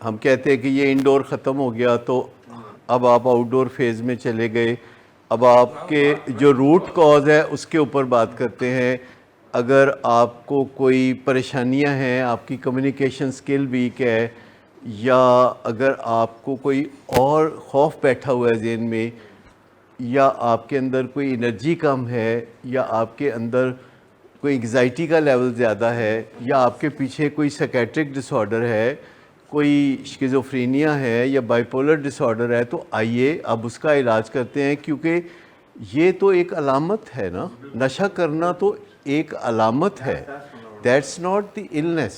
ہم کہتے ہیں کہ یہ انڈور ختم ہو گیا تو اب آپ آؤٹ ڈور فیز میں چلے گئے. اب آپ کے جو روٹ کاز ہے اس کے اوپر بات کرتے ہیں. اگر آپ کو کوئی پریشانیاں ہیں, آپ کی کمیونیکیشن سکل ویک ہے, یا اگر آپ کو کوئی اور خوف بیٹھا ہوا ہے ذہن میں, یا آپ کے اندر کوئی انرجی کم ہے, یا آپ کے اندر کوئی انگزائٹی کا لیول زیادہ ہے, یا آپ کے پیچھے کوئی سائکیٹرک ڈس آرڈر ہے, کوئی شیزوفرینیا ہے یا بائیپولر ڈس آرڈر ہے, تو آئیے اب اس کا علاج کرتے ہیں. کیونکہ یہ تو ایک علامت ہے نا, نشہ کرنا تو ایک علامت ہے. That's not the illness,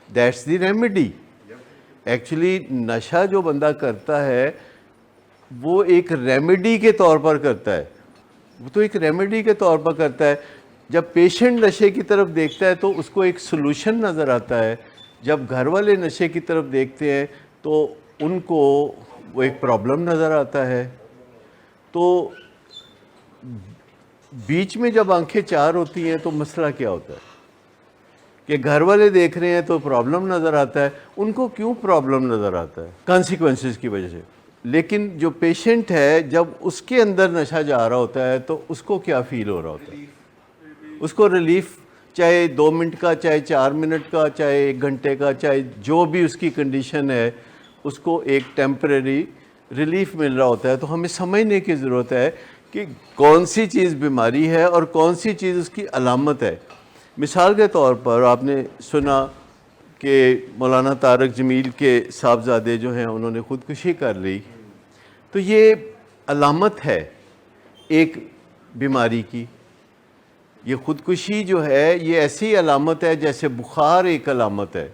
that's the remedy. Actually نشہ جو بندہ کرتا ہے وہ ایک ریمیڈی کے طور پر کرتا ہے, وہ تو ایک ریمیڈی کے طور پر کرتا ہے. جب پیشنٹ نشے کی طرف دیکھتا ہے تو اس کو ایک سلوشن نظر آتا ہے. جب گھر والے نشے کی طرف دیکھتے ہیں تو ان کو وہ ایک پرابلم نظر آتا ہے. تو بیچ میں جب آنکھیں چار ہوتی ہیں تو مسئلہ کیا ہوتا ہے کہ گھر والے دیکھ رہے ہیں تو پرابلم نظر آتا ہے. ان کو کیوں پرابلم نظر آتا ہے؟ کانسیکوینسز کی وجہ سے. لیکن جو پیشنٹ ہے جب اس کے اندر نشہ جا رہا ہوتا ہے تو اس کو کیا فیل ہو رہا ہوتا ہے؟ اس کو ریلیف, چاہے 2 منٹ کا, چاہے 4 منٹ کا, چاہے 1 گھنٹے کا, چاہے جو بھی اس کی کنڈیشن ہے, اس کو ایک ٹیمپریری ریلیف مل رہا ہوتا ہے. تو ہمیں سمجھنے کی ضرورت ہے کہ کون سی چیز بیماری ہے اور کون سی چیز اس کی علامت ہے. مثال کے طور پر آپ نے سنا کہ مولانا طارق جمیل کے صاحبزادے جو ہیں انہوں نے خودکشی کر لی. تو یہ علامت ہے ایک بیماری کی. یہ خودکشی جو ہے یہ ایسی علامت ہے جیسے بخار ایک علامت ہے,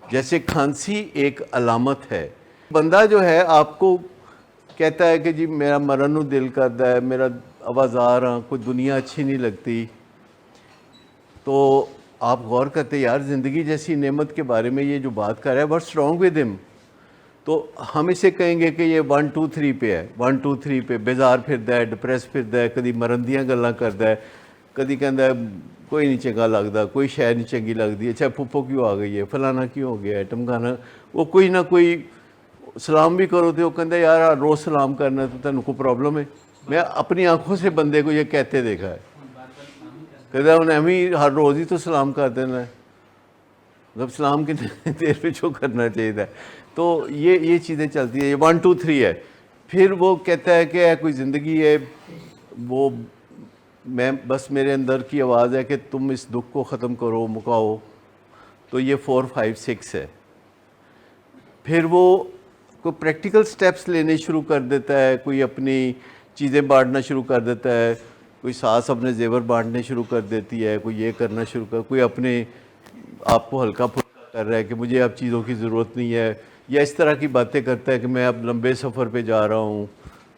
جیسے کھانسی ایک علامت ہے. بندہ جو ہے آپ کو کہتا ہے کہ جی میرا مرن دل کرتا ہے, میرا آوازار ہاں, کوئی دنیا اچھی نہیں لگتی, تو آپ غور کرتے یار زندگی جیسی نعمت کے بارے میں یہ جو بات کر رہا ہے, واٹس رانگ ود ہم. تو ہم اسے کہیں گے کہ یہ 1 2 3 پہ ہے, 1 2 3 پہ بیزار پھردا ہے, ڈپریس پھردا ہے, کدی مرندیاں گلاں کردا ہے, کدی کہندا ہے کوئی نہیں چنگا لگتا, کوئی شے نہیں چنگی لگتی, اچھا پھپھو کیوں آ گئی ہے, فلانا کیوں ہو گیا ہے, ٹمکانا. وہ کوئی نہ کوئی سلام بھی کرو تو وہ کہندا ہے یار روز سلام کرنا تو تینوں کو پرابلم ہے. میں اپنی آنکھوں سے بندے کو یہ کہتے دیکھا ہے, کہتا انہیں ہمیں ہر روز ہی تو سلام کر دینا ہے, مطلب سلام کتنے دیر پہ جو کرنا چاہیے. تو یہ چیزیں چلتی ہیں, یہ 1 2 3 ہے. پھر وہ کہتا ہے کہ کوئی زندگی ہے, وہ میں بس میرے اندر کی آواز ہے کہ تم اس دکھ کو ختم کرو, مکاؤ. تو یہ 4 5 6 ہے. پھر وہ کوئی پریکٹیکل سٹیپس لینے شروع کر دیتا ہے, کوئی اپنی چیزیں بانٹنا شروع کر دیتا ہے, کوئی ساس اپنے زیور بانٹنے شروع کر دیتی ہے, کوئی یہ کرنا شروع کوئی اپنے آپ کو ہلکا پھلکا کر رہا ہے کہ مجھے اب چیزوں کی ضرورت نہیں ہے, یا اس طرح کی باتیں کرتا ہے کہ میں اب لمبے سفر پہ جا رہا ہوں,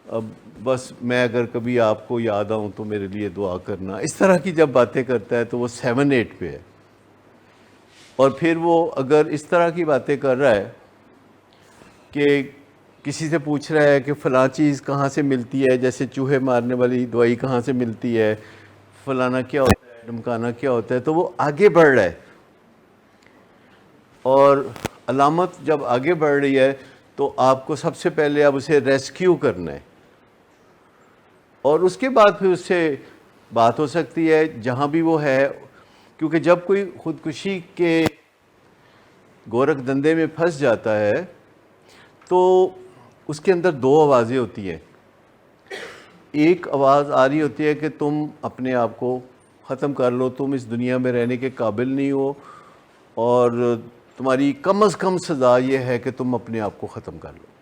اب بس میں اگر کبھی آپ کو یاد آؤں تو میرے لیے دعا کرنا. اس طرح کی جب باتیں کرتا ہے تو وہ 7 8 پہ ہے. اور پھر وہ اگر اس طرح کی باتیں کر رہا ہے کہ کسی سے پوچھ رہا ہے کہ فلاں چیز کہاں سے ملتی ہے, جیسے چوہے مارنے والی دوائی کہاں سے ملتی ہے, فلانا کیا ہوتا ہے, ڈمکانا کیا ہوتا ہے, تو وہ آگے بڑھ رہا ہے. اور علامت جب آگے بڑھ رہی ہے تو آپ کو سب سے پہلے اب اسے ریسکیو کرنا ہے, اور اس کے بعد پھر اس سے بات ہو سکتی ہے جہاں بھی وہ ہے. کیونکہ جب کوئی خودکشی کے گورکھ دندے میں پھنس جاتا ہے تو اس کے اندر 2 آوازیں ہوتی ہیں. ایک آواز آ رہی ہوتی ہے کہ تم اپنے آپ کو ختم کر لو, تم اس دنیا میں رہنے کے قابل نہیں ہو, اور تمہاری کم از کم سزا یہ ہے کہ تم اپنے آپ کو ختم کر لو.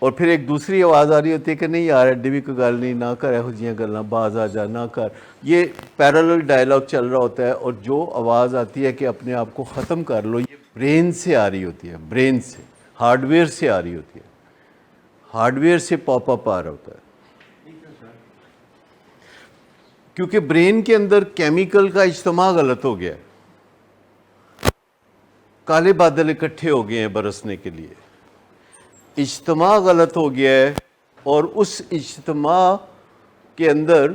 اور پھر ایک دوسری آواز آ رہی ہوتی ہے کہ نہیں یار ایڈی بھی کوئی گل نہیں, نہ کر یہو جیاں گلاں, باز آ جا, نہ کر. یہ پیرالل ڈائلاگ چل رہا ہوتا ہے, اور جو آواز آتی ہے کہ اپنے آپ کو ختم کر لو, یہ برین سے آ رہی ہوتی ہے, برین سے, ہارڈ ویئر سے آ رہی ہوتی ہے, ہارڈ ویئر سے پاپ اپ آ رہا ہوتا ہے. کیونکہ برین کے اندر کیمیکل کا اجتماع غلط ہو گیا ہے, کالے بادل اکٹھے ہو گئے ہیں برسنے کے لیے, اجتماع غلط ہو گیا ہے. اور اس اجتماع کے اندر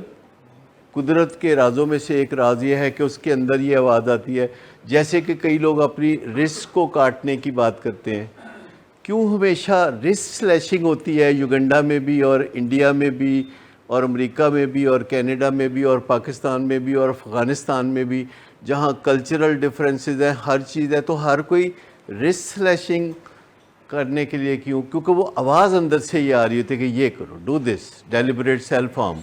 قدرت کے رازوں میں سے ایک راز یہ ہے کہ اس کے اندر یہ آواز آتی ہے. جیسے کہ کئی لوگ اپنی رسٹ کو کاٹنے کی بات کرتے ہیں. کیوں ہمیشہ رسٹ سلیشنگ ہوتی ہے یوگنڈا میں بھی اور انڈیا میں بھی اور امریکہ میں بھی اور کینیڈا میں بھی اور پاکستان میں بھی اور افغانستان میں بھی, جہاں کلچرل ڈفرینسز ہیں, ہر چیز ہے, تو ہر کوئی رسٹ سلیشنگ کرنے کے لیے کیوں؟ کیونکہ وہ آواز اندر سے یہ آ رہی ہوتی ہے کہ یہ کرو, do this, deliberate self harm,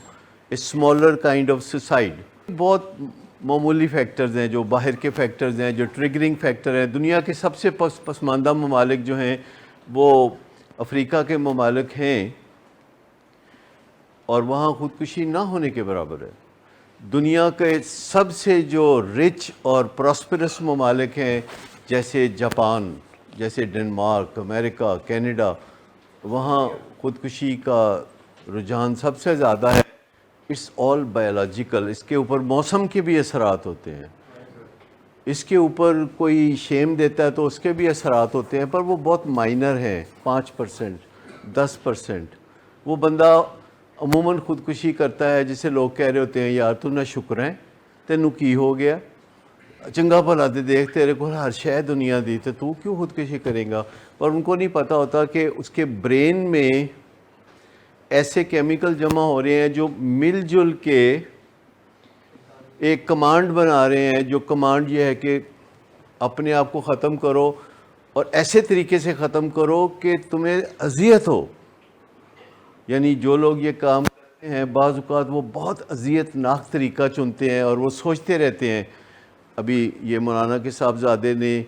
a smaller kind of suicide. بہت معمولی فیکٹرز ہیں جو باہر کے فیکٹرز ہیں جو ٹریگرنگ فیکٹر ہیں. دنیا کے سب سے پسماندہ ممالک جو ہیں وہ افریقہ کے ممالک ہیں, اور وہاں خودکشی نہ ہونے کے برابر ہے. دنیا کے سب سے جو رچ اور پراسپرس ممالک ہیں جیسے جاپان, جیسے ڈنمارک, امریکہ, کینیڈا, وہاں خودکشی کا رجحان سب سے زیادہ ہے. It's all biological. اس کے اوپر موسم کے بھی اثرات ہوتے ہیں, اس کے اوپر کوئی شیم دیتا ہے تو اس کے بھی اثرات ہوتے ہیں, پر وہ بہت مائنر ہیں, 5%, 10%. وہ بندہ عموماً خودکشی کرتا ہے جسے لوگ کہہ رہے ہوتے ہیں یار تو نہ شکر ہے, تینوں کی ہو گیا, چنگا بھلا دے دیکھ تیرے کو ہر شے دنیا دی تو کیوں خودکشی کریں گا. اور ان کو نہیں پتہ ہوتا کہ اس کے برین میں ایسے کیمیکل جمع ہو رہے ہیں جو مل جل کے ایک کمانڈ بنا رہے ہیں, جو کمانڈ یہ ہے کہ اپنے آپ کو ختم کرو اور ایسے طریقے سے ختم کرو کہ تمہیں اذیت ہو. یعنی جو لوگ یہ کام کرتے ہیں بعض اوقات وہ بہت اذیت ناک طریقہ چنتے ہیں اور وہ سوچتے رہتے ہیں. ابھی یہ مولانا کے صاحبزادے نے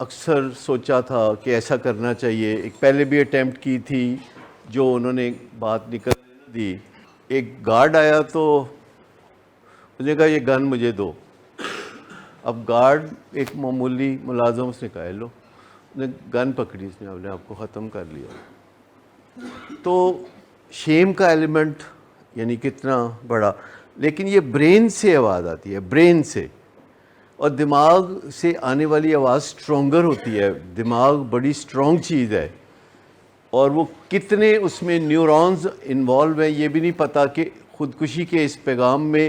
اکثر سوچا تھا کہ ایسا کرنا چاہیے. ایک پہلے بھی اٹیمپٹ کی تھی جو انہوں نے بات نکل دی. ایک گارڈ آیا تو اس نے کہا یہ گن مجھے دو. اب گارڈ ایک معمولی ملازم, اس نے کہا لو, اس نے گن پکڑی, اس نے اپنے آپ کو ختم کر لیا. تو شیم کا ایلیمنٹ یعنی کتنا بڑا. لیکن یہ برین سے آواز آتی ہے, برین سے, اور دماغ سے آنے والی آواز سٹرونگر ہوتی ہے. دماغ بڑی سٹرونگ چیز ہے, اور وہ کتنے اس میں نیورونز انوالو ہیں یہ بھی نہیں پتہ کہ خودکشی کے اس پیغام میں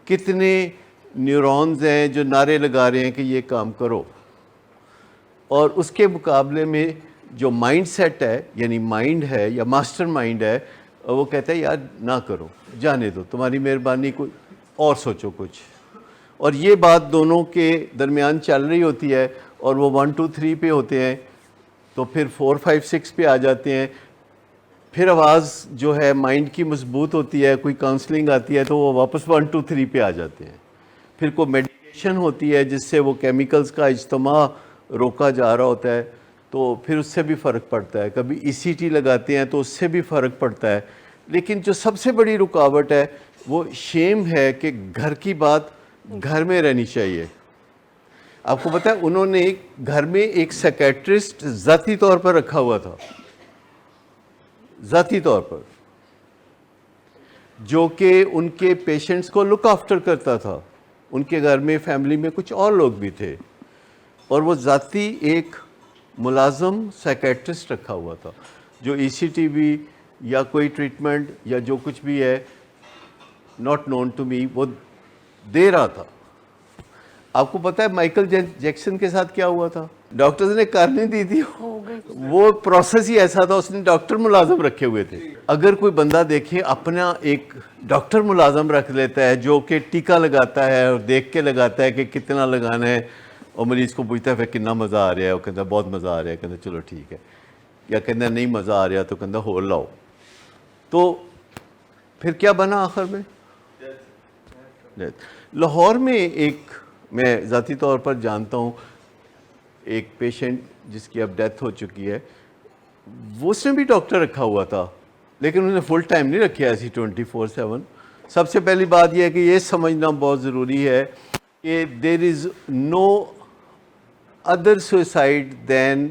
کتنے نیورونز ہیں جو نعرے لگا رہے ہیں کہ یہ کام کرو. اور اس کے مقابلے میں جو مائنڈ سیٹ ہے, یعنی مائنڈ ہے یا ماسٹر مائنڈ ہے, وہ کہتا ہے یار نہ کرو, جانے دو, تمہاری مہربانی, کوئی اور سوچو کچھ. اور یہ بات دونوں کے درمیان چل رہی ہوتی ہے, اور وہ 1 2 3 پہ ہوتے ہیں, تو پھر 4 5 6 پہ آ جاتے ہیں. پھر آواز جو ہے مائنڈ کی مضبوط ہوتی ہے, کوئی کاؤنسلنگ آتی ہے تو وہ واپس 1 2 3 پہ آ جاتے ہیں. پھر کوئی میڈیٹیشن ہوتی ہے جس سے وہ کیمیکلز کا اجتماع روکا جا رہا ہوتا ہے, تو پھر اس سے بھی فرق پڑتا ہے. کبھی ECT لگاتے ہیں تو اس سے بھی فرق پڑتا ہے. لیکن جو سب سے بڑی رکاوٹ ہے وہ شیم ہے کہ گھر کی بات گھر میں رہنی چاہیے. آپ کو پتہ ہے انہوں نے گھر میں ایک سیکیٹرسٹ ذاتی طور پر رکھا ہوا تھا, ذاتی طور پر, جو کہ ان کے پیشنٹس کو لک آفٹر کرتا تھا. ان کے گھر میں فیملی میں کچھ اور لوگ بھی تھے, اور وہ ذاتی ایک ملازم سیکیٹرسٹ رکھا ہوا تھا جو ECT بھی یا کوئی ٹریٹمنٹ یا جو کچھ بھی ہے ناٹ نون ٹو می وہ دے رہا تھا. آپ کو پتہ ہے مائیکل جیکسن کے ساتھ کیا ہوا تھا؟ ڈاکٹرز نے کر نہیں دی تھی, وہ پروسیس ہی ایسا تھا, اس نے ڈاکٹر ملازم رکھے ہوئے تھے. اگر کوئی بندہ دیکھے اپنا ایک ڈاکٹر ملازم رکھ لیتا ہے جو کہ ٹیکا لگاتا ہے اور دیکھ کے لگاتا ہے کہ کتنا لگانا ہے, اور مریض کو پوچھتا ہے پھر کتنا مزہ آ رہا ہے, وہ کہتا ہے بہت مزہ آ رہا ہے, کہتا ہے چلو ٹھیک ہے, یا کہتا ہے نہیں مزہ آ رہا تو کہتا ہے ہو لاؤ. تو پھر کیا بنا آخر میں؟ لاہور میں ایک میں ذاتی طور پر جانتا ہوں ایک پیشنٹ جس کی اب ڈیتھ ہو چکی ہے, وہ اس نے بھی ڈاکٹر رکھا ہوا تھا, لیکن انہوں نے فل ٹائم نہیں رکھا ایسی 24/7. سب سے پہلی بات یہ ہے کہ یہ سمجھنا بہت ضروری ہے کہ دیر از نو ادر سوسائڈ دین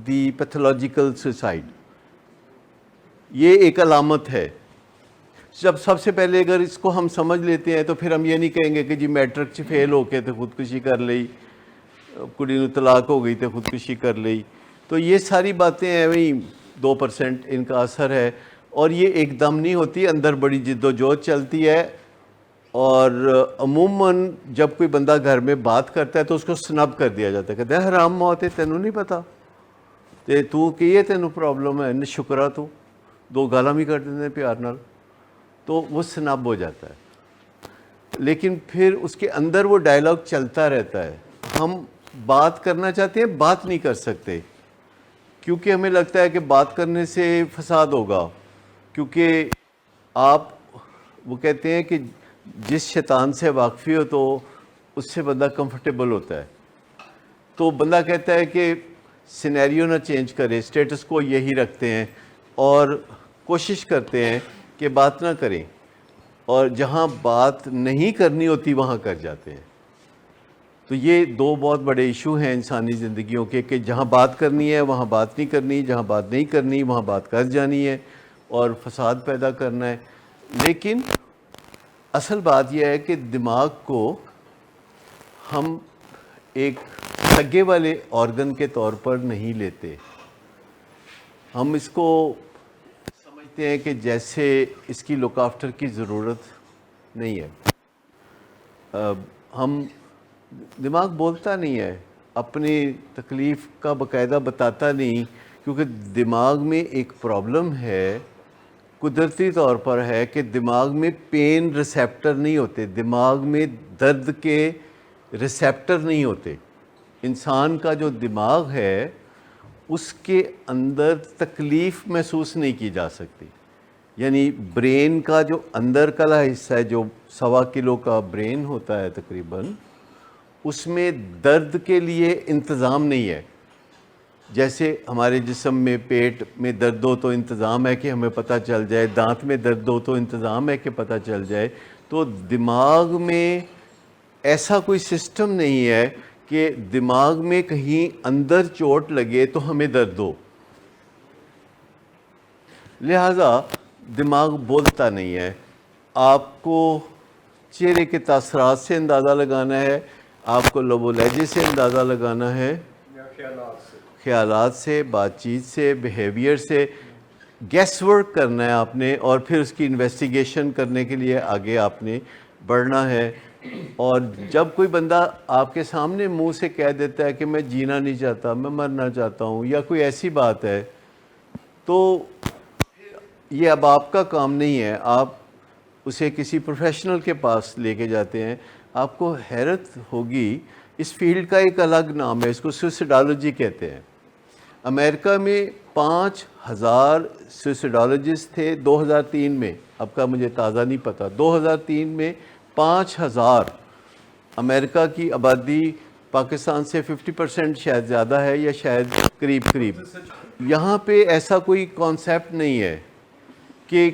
دی پیتھولوجیکل سوسائڈ. یہ ایک علامت ہے. جب سب سے پہلے اگر اس کو ہم سمجھ لیتے ہیں تو پھر ہم یہ نہیں کہیں گے کہ جی میٹرک چ فیل ہو کے تو خودکشی کر لی, کڑی نو طلاق ہو گئی تو خودکشی کر لی. تو یہ ساری باتیں ہیں وہی 2% ان کا اثر ہے, اور یہ ایک دم نہیں ہوتی, اندر بڑی جد و جہد چلتی ہے. اور عموماً جب کوئی بندہ گھر میں بات کرتا ہے تو اس کو سنب کر دیا جاتا ہے، کہتے ہیں حرام موت ہے، تینوں نہیں پتا تے تو کہ یہ تینوں پرابلم ہے، شکرا تو دو گالاں بھی کر دیتے ہیں پیار نال، تو وہ سنب ہو جاتا ہے۔ لیکن پھر اس کے اندر وہ ڈائلاگ چلتا رہتا ہے، ہم بات کرنا چاہتے ہیں، بات نہیں کر سکتے، کیونکہ ہمیں لگتا ہے کہ بات کرنے سے فساد ہوگا، کیونکہ آپ وہ کہتے ہیں کہ جس شیطان سے واقفی ہو تو اس سے بندہ کمفرٹیبل ہوتا ہے، تو بندہ کہتا ہے کہ سینیریو نہ چینج کرے، اسٹیٹس کو یہی رکھتے ہیں اور کوشش کرتے ہیں کہ بات نہ کریں، اور جہاں بات نہیں کرنی ہوتی وہاں کر جاتے ہیں۔ تو یہ دو بہت بڑے ایشو ہیں انسانی زندگیوں کے، کہ جہاں بات کرنی ہے وہاں بات نہیں کرنی، جہاں بات نہیں کرنی وہاں بات کر جانی ہے اور فساد پیدا کرنا ہے۔ لیکن اصل بات یہ ہے کہ دماغ کو ہم ایک سگے والے آرگن کے طور پر نہیں لیتے، ہم اس کو سمجھتے ہیں کہ جیسے اس کی لک آفٹر کی ضرورت نہیں ہے۔ ہم دماغ بولتا نہیں ہے، اپنی تکلیف کا باقاعدہ بتاتا نہیں، کیونکہ دماغ میں ایک پرابلم ہے، قدرتی طور پر ہے کہ دماغ میں پین ریسیپٹر نہیں ہوتے، دماغ میں درد کے ریسیپٹر نہیں ہوتے۔ انسان کا جو دماغ ہے اس کے اندر تکلیف محسوس نہیں کی جا سکتی، یعنی برین کا جو اندر کا حصہ ہے، جو 1.25 کلو کا برین ہوتا ہے تقریباً، اس میں درد کے لیے انتظام نہیں ہے۔ جیسے ہمارے جسم میں پیٹ میں درد ہو تو انتظام ہے کہ ہمیں پتہ چل جائے، دانت میں درد ہو تو انتظام ہے کہ پتہ چل جائے، تو دماغ میں ایسا کوئی سسٹم نہیں ہے کہ دماغ میں کہیں اندر چوٹ لگے تو ہمیں درد ہو، لہٰذا دماغ بولتا نہیں ہے۔ آپ کو چہرے کے تاثرات سے اندازہ لگانا ہے، آپ کو لب و لہجے سے اندازہ لگانا ہے، خیالات سے، بات چیت سے، بیہیویئر سے، گیس ورک کرنا ہے آپ نے، اور پھر اس کی انویسٹیگیشن کرنے کے لیے آگے آپ نے بڑھنا ہے۔ اور جب کوئی بندہ آپ کے سامنے منہ سے کہہ دیتا ہے کہ میں جینا نہیں چاہتا، میں مرنا چاہتا ہوں، یا کوئی ایسی بات ہے، تو یہ اب آپ کا کام نہیں ہے، آپ اسے کسی پروفیشنل کے پاس لے کے جاتے ہیں۔ آپ کو حیرت ہوگی، اس فیلڈ کا ایک الگ نام ہے، اس کو سوئسیڈالوجی کہتے ہیں۔ امریکہ میں 5,000 سوئسیڈالوجسٹ تھے 2003 میں، اب کا مجھے تازہ نہیں پتا، 2003 میں 5,000۔ امریکہ کی آبادی پاکستان سے 50% شاید زیادہ ہے، یا شاید قریب۔ یہاں پہ ایسا کوئی کانسیپٹ نہیں ہے کہ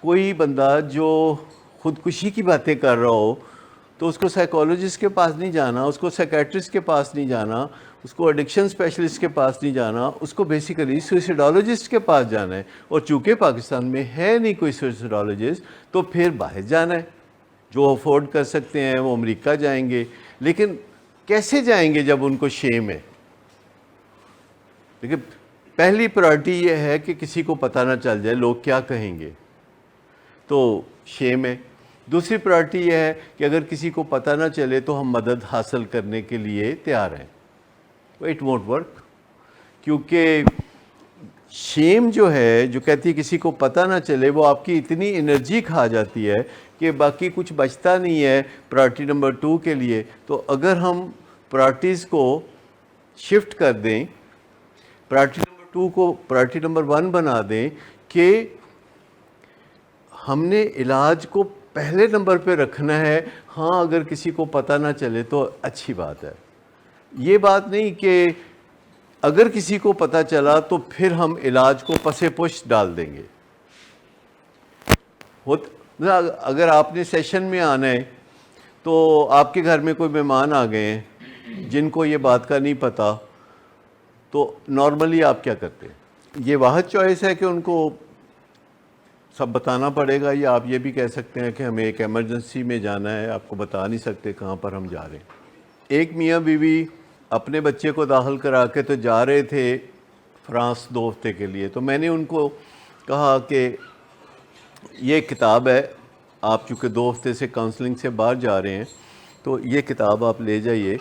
کوئی بندہ جو خودکشی کی باتیں کر رہا ہو تو اس کو سائیکالوجسٹ کے پاس نہیں جانا، اس کو سائیکیٹرسٹ کے پاس نہیں جانا، اس کو ایڈکشن اسپیشلسٹ کے پاس نہیں جانا، اس کو بیسیکلی سوئسیڈالوجسٹ کے پاس جانا ہے۔ اور چونکہ پاکستان میں ہے نہیں کوئی سوئسیڈالوجسٹ، تو پھر باہر جانا ہے، جو افورڈ کر سکتے ہیں وہ امریکہ جائیں گے۔ لیکن کیسے جائیں گے جب ان کو شیم ہے؟ لیکن پہلی پرائرٹی یہ ہے کہ کسی کو پتہ نہ چل جائے، لوگ کیا کہیں گے، تو شیم ہے۔ دوسری پرائرٹی یہ ہے کہ اگر کسی کو پتہ نہ چلے تو ہم مدد حاصل کرنے کے لیے تیار ہیں۔ اٹ وونٹ ورک، کیونکہ شیم جو ہے، جو کہتی ہے کسی کو پتہ نہ چلے، وہ آپ کی اتنی انرجی کھا جاتی ہے کہ باقی کچھ بچتا نہیں ہے پرائرٹی نمبر 2 کے لیے۔ تو اگر ہم پرائرٹیز کو شفٹ کر دیں، پرائرٹی نمبر 2 کو پرائرٹی نمبر 1 بنا دیں، کہ ہم نے علاج کو پہلے نمبر پہ رکھنا ہے، ہاں اگر کسی کو پتہ نہ چلے تو اچھی بات ہے۔ یہ بات نہیں کہ اگر کسی کو پتہ چلا تو پھر ہم علاج کو پسے پش ڈال دیں گے۔ اگر آپ نے سیشن میں آنا ہے تو آپ کے گھر میں کوئی مہمان آ گئے ہیں جن کو یہ بات کا نہیں پتہ، تو نارملی آپ کیا کرتے ہیں؟ یہ واحد چوائس ہے کہ ان کو سب بتانا پڑے گا، یا آپ یہ بھی کہہ سکتے ہیں کہ ہمیں ایک ایمرجنسی میں جانا ہے، آپ کو بتا نہیں سکتے کہاں پر ہم جا رہے ہیں۔ ایک میاں بیوی اپنے بچے کو داخل کرا کے تو جا رہے تھے فرانس 2 ہفتے کے لیے، تو میں نے ان کو کہا کہ یہ کتاب ہے، آپ چونکہ 2 ہفتے سے کاؤنسلنگ سے باہر جا رہے ہیں تو یہ کتاب آپ لے جائیے,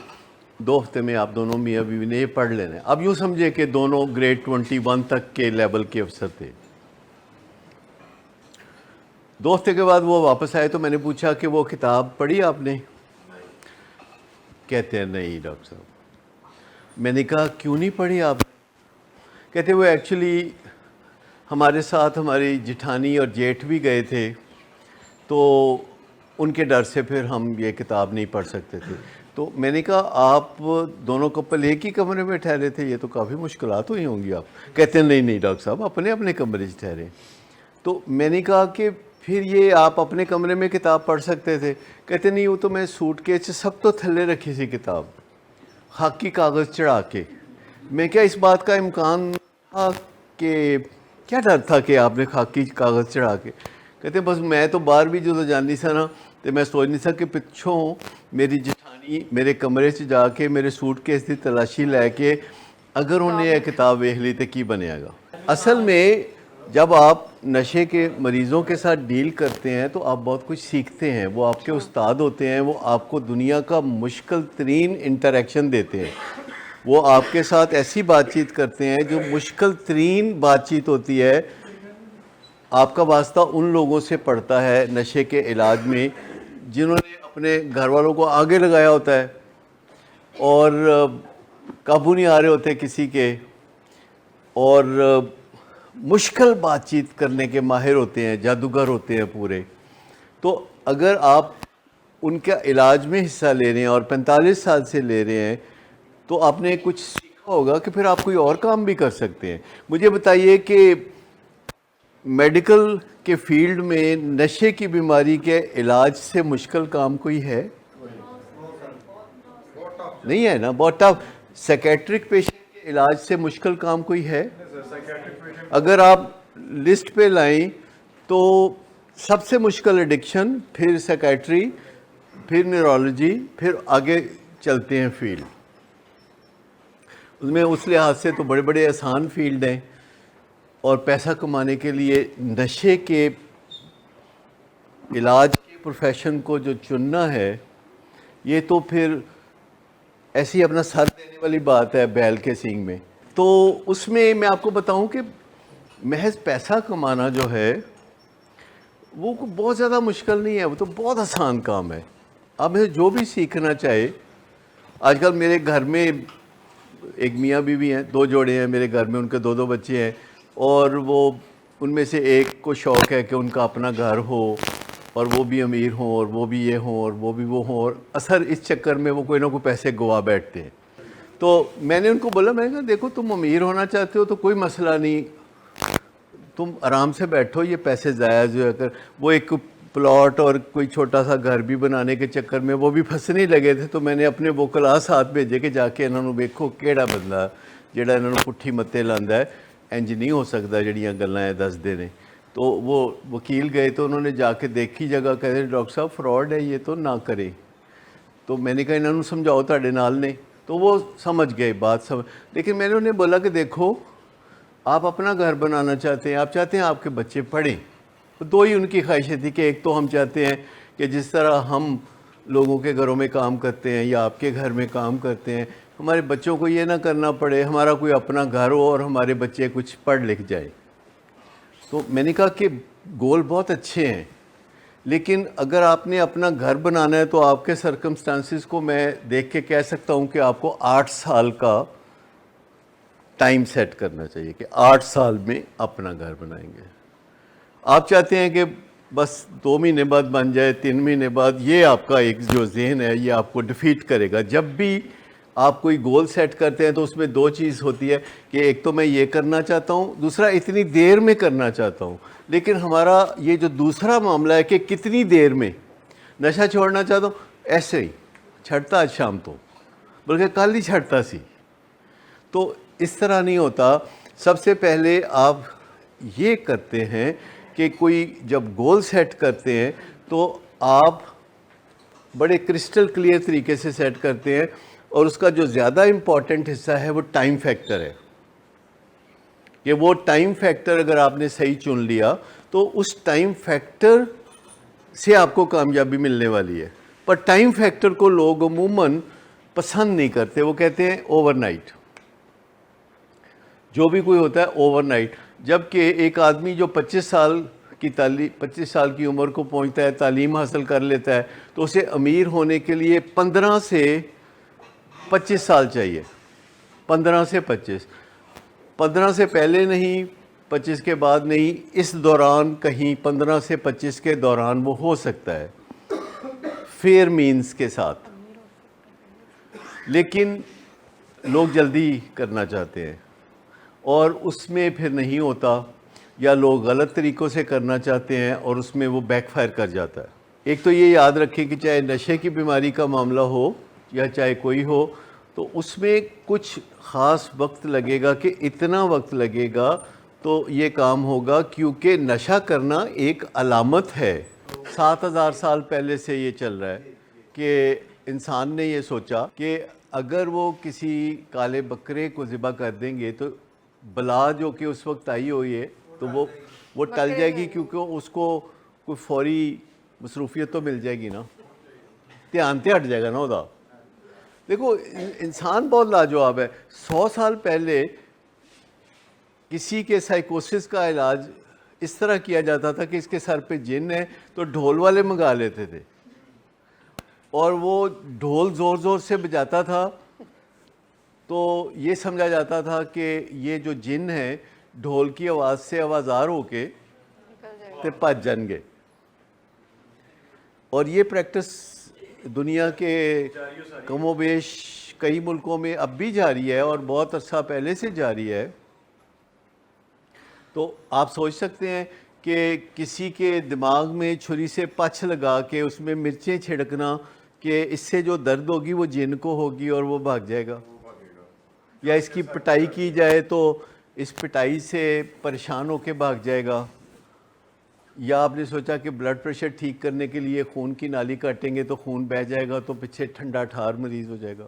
2 ہفتے میں آپ دونوں میاں بیوی نے یہ پڑھ لینا ہے. اب یوں سمجھے کہ دونوں گریڈ 21 تک کے لیول کے افسر تھے. 2 ہفتے کے بعد وہ واپس آئے تو میں نے پوچھا کہ وہ کتاب پڑھی آپ نے؟ کہتے ہیں نہیں ڈاکٹر صاحب. میں نے کہا کیوں نہیں پڑھی آپ؟ کہتے وہ ایکچولی ہمارے ساتھ ہماری جٹھانی اور جیٹھ بھی گئے تھے تو ان کے ڈر سے پھر ہم یہ کتاب نہیں پڑھ سکتے تھے. تو میں نے کہا آپ دونوں کپل ایک ہی کمرے میں ٹھہرے تھے, یہ تو کافی مشکلات ہوئی ہوں گی آپ. کہتے ہیں نہیں ڈاکٹر صاحب اپنے اپنے کمرے سے ٹھہرے. تو میں نے کہا کہ پھر یہ آپ اپنے کمرے میں کتاب پڑھ سکتے تھے؟ کہتے نہیں وہ تو میں سوٹ کیس سے سب تو تھلے رکھی سی کتاب, خاکی کاغذ چڑھا کے. میں کیا اس بات کا امکان تھا کہ کیا ڈر تھا کہ آپ نے خاکی کاغذ چڑھا کے؟ کہتے بس میں تو باہر بھی جو جانی سا نا تو میں سوچ نہیں سا کہ پچھوں میری جٹھانی میرے کمرے سے جا کے میرے سوٹ کیس کی تلاشی لے کے اگر انہیں یہ کتاب ویکھ لی تو کی بنے گا. اصل میں جب آپ نشے کے مریضوں کے ساتھ ڈیل کرتے ہیں تو آپ بہت کچھ سیکھتے ہیں. وہ آپ کے استاد ہوتے ہیں, وہ آپ کو دنیا کا مشکل ترین انٹریکشن دیتے ہیں. وہ آپ کے ساتھ ایسی بات چیت کرتے ہیں جو مشکل ترین بات چیت ہوتی ہے. آپ کا واسطہ ان لوگوں سے پڑتا ہے نشے کے علاج میں جنہوں نے اپنے گھر والوں کو آگے لگایا ہوتا ہے اور قابو نہیں آ رہے ہوتے کسی کے, اور مشکل بات چیت کرنے کے ماہر ہوتے ہیں, جادوگر ہوتے ہیں پورے. تو اگر آپ ان کا علاج میں حصہ لے رہے ہیں اور 45 سال سے لے رہے ہیں تو آپ نے کچھ سیکھا ہوگا کہ پھر آپ کوئی اور کام بھی کر سکتے ہیں. مجھے بتائیے کہ میڈیکل کے فیلڈ میں نشے کی بیماری کے علاج سے مشکل کام کوئی ہے؟ نہیں ہے نا, بہت ٹف. سیکیٹرک پیشنٹ کے علاج سے مشکل کام کوئی ہے؟ اگر آپ لسٹ پہ لائیں تو سب سے مشکل ایڈکشن, پھر سیکیٹری, پھر نیورولوجی, پھر آگے چلتے ہیں فیلڈ. اس میں اس لحاظ سے تو بڑے بڑے آسان فیلڈ ہیں, اور پیسہ کمانے کے لیے نشے کے علاج کے پروفیشن کو جو چننا ہے یہ تو پھر ایسی اپنا سر دینے والی بات ہے بیل کے سینگ میں. تو اس میں میں آپ کو بتاؤں کہ محض پیسہ کمانا جو ہے وہ بہت زیادہ مشکل نہیں ہے, وہ تو بہت آسان کام ہے. آپ میں جو بھی سیکھنا چاہے, آج کل میرے گھر میں ایک میاں بیوی ہیں, 2 جوڑے ہیں میرے گھر میں, ان کے 2 بچے ہیں, اور وہ ان میں سے ایک کو شوق ہے کہ ان کا اپنا گھر ہو اور وہ بھی امیر ہوں اور وہ بھی یہ ہوں اور وہ بھی وہ ہوں, اور اثر اس چکر میں وہ کوئی نہ کوئی پیسے گوا بیٹھتے ہیں. تو میں نے ان کو بولا, میں نے کہا دیکھو تم امیر ہونا چاہتے ہو تو کوئی مسئلہ نہیں, تم آرام سے بیٹھو, یہ پیسے ضائع جو کر. وہ ایک پلاٹ اور کوئی چھوٹا سا گھر بھی بنانے کے چکر میں وہ بھی پھنسنے لگے تھے. تو میں نے اپنے وکلا ساتھ بھیجے کہ جا کے انہوں نے ویکھو کیڑا بندہ جہاں انہوں نے پٹھی متے لاندا ہے, انج نہیں ہو سکتا جڑیاں گلاں دسدے نے. تو وہ وکیل گئے تو انہوں نے جا کے دیکھی جگہ, کہتے ڈاکٹر صاحب فراڈ ہے یہ تو نہ کریں. تو میں نے کہا انہوں نے سمجھاؤ تہاڈے نال نے, تو وہ سمجھ گئے بات سمجھ. لیکن میں نے انہیں بولا کہ دیکھو آپ اپنا گھر بنانا چاہتے ہیں, آپ چاہتے ہیں آپ کے بچے پڑھیں. تو 2 ہی ان کی خواہشیں تھی کہ ایک تو ہم چاہتے ہیں کہ جس طرح ہم لوگوں کے گھروں میں کام کرتے ہیں یا آپ کے گھر میں کام کرتے ہیں, ہمارے بچوں کو یہ نہ کرنا پڑے, ہمارا کوئی اپنا گھر ہو اور ہمارے بچے کچھ پڑھ لکھ جائیں. تو میں نے کہا کہ گول بہت اچھے ہیں, لیکن اگر آپ نے اپنا گھر بنانا ہے تو آپ کے سرکمسٹانسز کو میں دیکھ کے کہہ سکتا ہوں کہ آپ کو 8 سال کا ٹائم سیٹ کرنا چاہیے کہ 8 سال میں اپنا گھر بنائیں گے. آپ چاہتے ہیں کہ بس 2 مہینے بعد بن جائے, 3 مہینے بعد, یہ آپ کا ایک جو ذہن ہے یہ آپ کو ڈیفیٹ کرے گا. جب بھی آپ کوئی گول سیٹ کرتے ہیں تو اس میں 2 چیز ہوتی ہے کہ ایک تو میں یہ کرنا چاہتا ہوں, دوسرا اتنی دیر میں کرنا چاہتا ہوں. لیکن ہمارا یہ جو دوسرا معاملہ ہے کہ کتنی دیر میں نشہ چھوڑنا چاہتا ہوں, ایسے ہی چھڑتا آج شام تو, بلکہ کل ہی چھڑتا سی. تو اس طرح نہیں ہوتا. سب سے پہلے آپ یہ کرتے ہیں کہ کوئی جب گول سیٹ کرتے ہیں تو آپ بڑے کرسٹل کلیئر طریقے سے سیٹ کرتے ہیں, اور اس کا جو زیادہ امپورٹنٹ حصہ ہے وہ ٹائم فیکٹر ہے. کہ وہ ٹائم فیکٹر اگر آپ نے صحیح چن لیا تو اس ٹائم فیکٹر سے آپ کو کامیابی ملنے والی ہے. پر ٹائم فیکٹر کو لوگ عموماً پسند نہیں کرتے, وہ کہتے ہیں اوور نائٹ, جو بھی کوئی ہوتا ہے اوور نائٹ. جبکہ ایک آدمی جو 25 سال کی عمر کو پہنچتا ہے, تعلیم حاصل کر لیتا ہے, تو اسے امیر ہونے کے لیے 15 سے 25 سال چاہیے. 15 سے 25, 15 سے پہلے نہیں, 25 کے بعد نہیں, اس دوران کہیں 15 سے 25 کے دوران وہ ہو سکتا ہے فیئر مینز کے ساتھ. لیکن لوگ جلدی کرنا چاہتے ہیں اور اس میں پھر نہیں ہوتا, یا لوگ غلط طریقوں سے کرنا چاہتے ہیں اور اس میں وہ بیک فائر کر جاتا ہے. ایک تو یہ یاد رکھیں کہ چاہے نشے کی بیماری کا معاملہ ہو یا چاہے کوئی ہو, تو اس میں کچھ خاص وقت لگے گا, کہ اتنا وقت لگے گا تو یہ کام ہوگا, کیونکہ نشہ کرنا ایک علامت ہے. 7000 سال پہلے سے یہ چل رہا ہے کہ انسان نے یہ سوچا کہ اگر وہ کسی کالے بکرے کو ذبح کر دیں گے تو بلا جو کہ اس وقت آئی ہوئی ہے تو وہ ٹل جائے گی, کیونکہ اس کو کوئی فوری مصروفیت تو مل جائے گی نا, دھیان تے ہٹ جائے گا نا وہ. دیکھو انسان بہت لاجواب ہے. 100 سال پہلے کسی کے سائیکوسس کا علاج اس طرح کیا جاتا تھا کہ اس کے سر پہ جن ہے تو ڈھول والے منگا لیتے تھے, اور وہ ڈھول زور زور سے بجاتا تھا تو یہ سمجھا جاتا تھا کہ یہ جو جن ہے ڈھول کی آواز سے آوازار ہو کے تے بھج جان گے. اور یہ پریکٹس دنیا کے کم و بیش کئی ملکوں میں اب بھی جاری ہے اور بہت عرصہ پہلے سے جاری ہے. تو آپ سوچ سکتے ہیں کہ کسی کے دماغ میں چھری سے پچھ لگا کے اس میں مرچیں چھڑکنا, کہ اس سے جو درد ہوگی وہ جن کو ہوگی اور وہ بھاگ جائے گا, یا اس کی پٹائی کی جائے تو اس پٹائی سے پریشان ہو کے بھاگ جائے گا, یا آپ نے سوچا کہ بلڈ پریشر ٹھیک کرنے کے لیے خون کی نالی کاٹیں گے تو خون بہہ جائے گا تو پیچھے ٹھنڈا ٹھار مریض ہو جائے گا,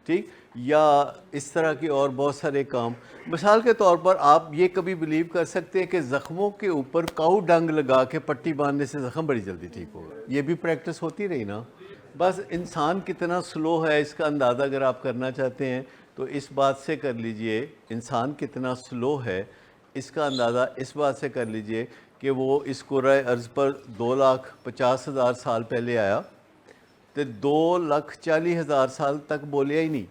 ٹھیک, یا اس طرح کے اور بہت سارے کام. مثال کے طور پر آپ یہ کبھی بلیو کر سکتے ہیں کہ زخموں کے اوپر کاؤ ڈنگ لگا کے پٹی باندھنے سے زخم بڑی جلدی ٹھیک ہوگا. یہ بھی پریکٹس ہوتی رہی نا. بس انسان کتنا سلو ہے اس کا اندازہ اگر آپ کرنا چاہتے ہیں تو اس بات سے کر لیجئے, انسان کتنا سلو ہے اس کا اندازہ اس بات سے کر لیجئے کہ وہ اس کرۂ ارض پر 2,50,000 سال پہلے آیا تو 2,40,000 سال تک بولیا ہی نہیں.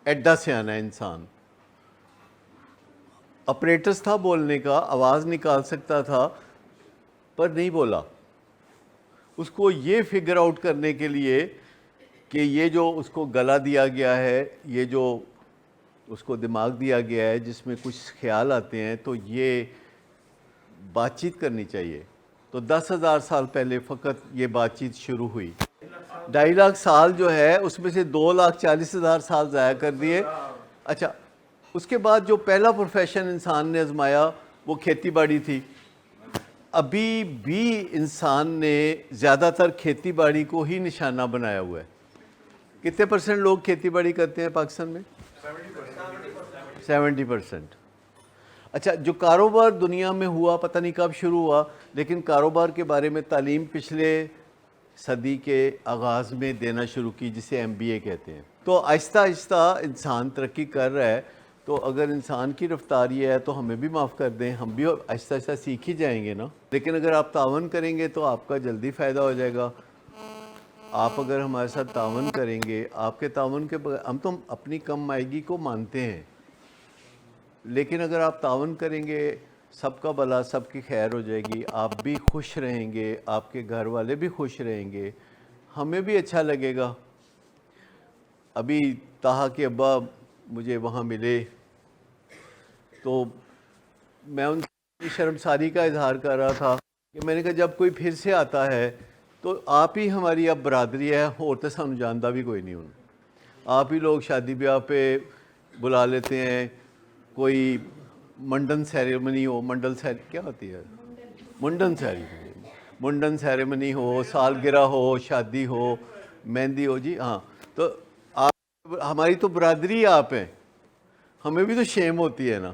ایڈا سیانا ہے انسان, اپریٹس تھا بولنے کا, آواز نکال سکتا تھا پر نہیں بولا. اس کو یہ فگر آؤٹ کرنے کے لیے کہ یہ جو اس کو گلا دیا گیا ہے, یہ جو اس کو دماغ دیا گیا ہے جس میں کچھ خیال آتے ہیں, تو یہ بات چیت کرنی چاہیے. تو 10,000 سال پہلے فقط یہ بات چیت شروع ہوئی. 2.5 لاکھ سال جو ہے اس میں سے 2,40,000 سال ضائع کر دیے. اچھا, اس کے بعد جو پہلا پروفیشن انسان نے آزمایا وہ کھیتی باڑی تھی. ابھی بھی انسان نے زیادہ تر کھیتی باڑی کو ہی نشانہ بنایا ہوا ہے. کتنے % لوگ کھیتی باڑی کرتے ہیں پاکستان میں؟ 70%. اچھا, جو کاروبار دنیا میں ہوا پتہ نہیں کب شروع ہوا, لیکن کاروبار کے بارے میں تعلیم پچھلے صدی کے آغاز میں دینا شروع کی, جسے MBA کہتے ہیں. تو آہستہ آہستہ انسان ترقی کر رہا ہے. تو اگر انسان کی رفتار یہ ہے تو ہمیں بھی معاف کر دیں, ہم بھی آہستہ آہستہ سیکھ ہی جائیں گے نا. لیکن اگر آپ تعاون کریں گے تو آپ کا جلدی فائدہ ہو جائے گا. آپ اگر ہمارے ساتھ تعاون کریں گے, آپ کے تعاون کے بغیر, ہم تو اپنی کم مائگی کو مانتے ہیں, لیکن اگر آپ تعاون کریں گے سب کا بھلا, سب کی خیر ہو جائے گی, آپ بھی خوش رہیں گے, آپ کے گھر والے بھی خوش رہیں گے, ہمیں بھی اچھا لگے گا. ابھی طاہا کے ابا مجھے وہاں ملے تو میں ان کی شرمساری کا اظہار کر رہا تھا کہ میں نے کہا جب کوئی پھر سے آتا ہے تو آپ ہی ہماری اب برادری ہے, اور تو سانو جانتا بھی کوئی نہیں ہوں. آپ ہی لوگ شادی بیاہ پہ بلا لیتے ہیں, کوئی منڈن سیریمنی ہو, کیا ہوتی ہے, منڈن سیریمنی ہو, سالگرہ ہو, شادی ہو, مہندی ہو, جی ہاں, تو آپ ہماری تو برادری آپ ہیں, ہمیں بھی تو شیم ہوتی ہے نا.